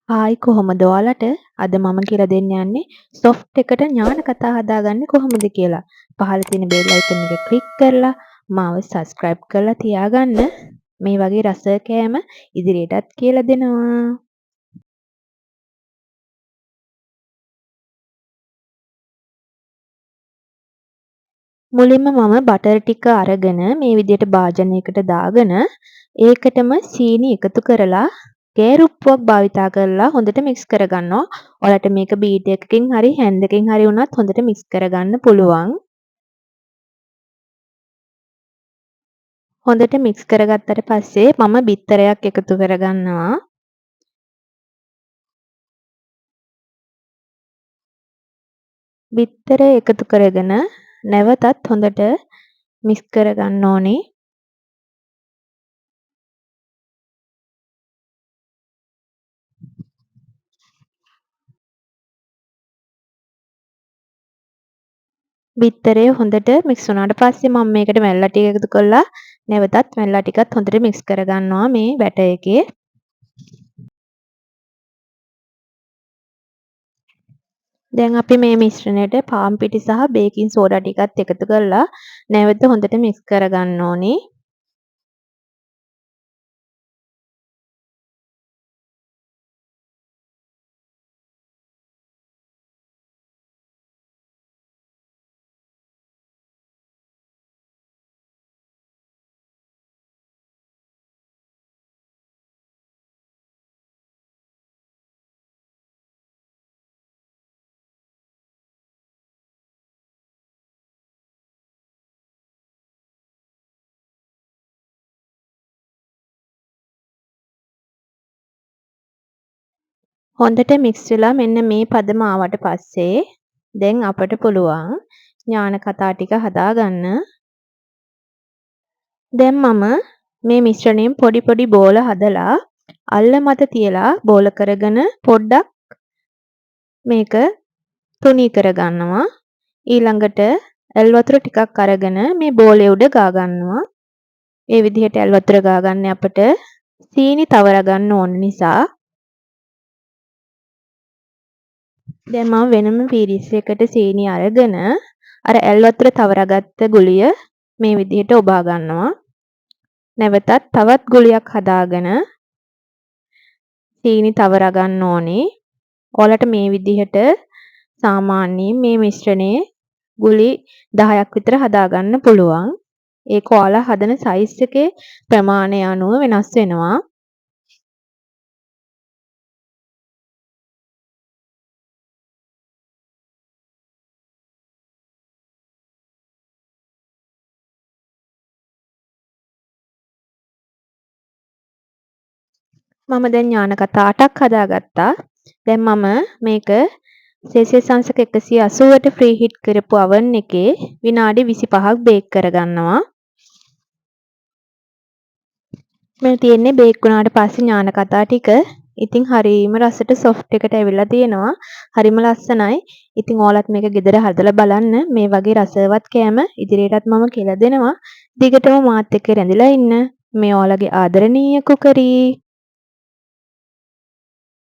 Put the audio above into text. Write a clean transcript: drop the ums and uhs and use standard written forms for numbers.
Hi කොහොමද ඔයාලට? අද මම කියලා දෙන්න යන්නේ සොෆ්ට් එකට ඥාන කතා හදාගන්නේ කොහොමද කියලා. පහළ තියෙන බෙල් අයිකන් එක ක්ලික් කරලා මාව සබ්ස්ක්‍රයිබ් කරලා තියාගන්න. මේ වගේ රස කෑම ඉදිරියටත් කියලා දෙනවා. මුලින්ම මම බටර් ටික අරගෙන මේ විදිහට භාජනයකට දාගෙන ඒකටම සීනි එකතු කරලා ගෑරුප්පුවක් භාවිතා කරලා හොඳට මික්ස් කරගන්නවා. ඔයාලට මේක බීටර් එකකින් හරි හැන්ඩ් එකකින් හරි වුණත් හොඳට මික්ස් කරගන්න පුළුවන්. හොඳට මික්ස් කරගත්තට පස්සේ මම බිත්තරයක් එකතු කරගන්නවා. බිත්තරය එකතු කරගෙන නැවතත් හොඳට මික්ස් කරගන්න ඕනේ. බිත්තරය හොඳට මික්ස් වුණාට පස්සේ මම මේකට මැල්ලා ටික එකතු කරලා නැවතත් මැල්ලා ටිකත් හොඳට මික්ස් කරගන්නවා මේ බැටර් එකේ. දැන් අපි මේ මිශ්‍රණයට පාන් පිටි සහ බේකින් සෝඩා ටිකත් එකතු කරලා නැවත හොඳට මික්ස් කරගන්න ඕනේ. හොඳට මික්ස් වෙලා මෙන්න මේ පදම ආවට පස්සේ දැන් අපට පුළුවන් ඥාන කතා ටික හදාගන්න. දැන් මම මේ මිශ්‍රණයෙන් පොඩි පොඩි බෝල හදලා අල්ල මත තියලා බෝල කරගෙන පොඩ්ඩක් මේක තුනී කරගන්නවා. ඊළඟට ඇල් වතුර ටිකක් අරගෙන මේ බෝලේ උඩ ගා ගන්නවා. මේ විදිහට ඇල් වතුර ගා ගන්න අපට සීනි තවර ගන්න ඕන නිසා දැන් මම වෙනම පීරිස් එකකට සීනි අරගෙන අර ඇල් වතුර තවරාගත්ත ගුලිය මේ විදිහට ඔබා ගන්නවා. නැවතත් තවත් ගුලියක් හදාගෙන සීනි තවරා ගන්න ඕනේ. ඔයාලට මේ විදිහට සාමාන්‍යයෙන් මේ මිශ්‍රණයේ ගුලි 10ක් විතර හදාගන්න පුළුවන්. ඒක ඔයාලා හදන සයිස් එකේ ප්‍රමාණය අනුව වෙනස් වෙනවා. මම දැන් ඥාන කතා 8ක් හදාගත්තා. දැන් මම මේක සෙල්සියස් අංශක 180ට ෆ්‍රී හීට් කරපු oven එකේ විනාඩි 25ක් බේක් කරගන්නවා. මේ තියෙන්නේ බේක් වුණාට පස්සේ ඥාන කතා ටික. ඉතින් හරීම රසට සොෆ්ට් එකට ඇවිල්ලා තියෙනවා. හරිම ලස්සනයි. ඉතින් ඔයාලත් මේක ගෙදර හදලා බලන්න. මේ වගේ රසවත් කෑම ඉදිරියටත් මම කියලා දෙනවා. දිගටම මාත් එක්ක රැඳිලා ඉන්න. මේ ඔයාලගේ ආදරණීය කුකරී